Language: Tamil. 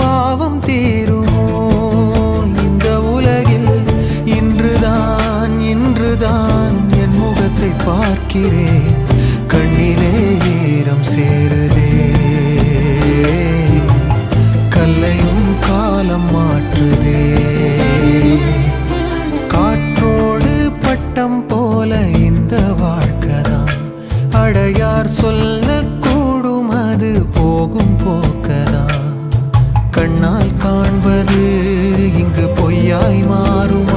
பாவம் தீருமோ இந்த உலகில்? இன்றுதான் என் முகத்தை பார்க்கிறேன், கண்ணிலே ஈரம் சேருதே. கல்லையும் காலம் மாற்றுதே. காற்றோடு பட்டம் போல இந்த வாழ்க்கைதான், அடையார் சொல்லக்கூடும் அது போகும் போக்கதான். கண்ணால் காண்பது இங்கு பொய்யாய் மாறும்.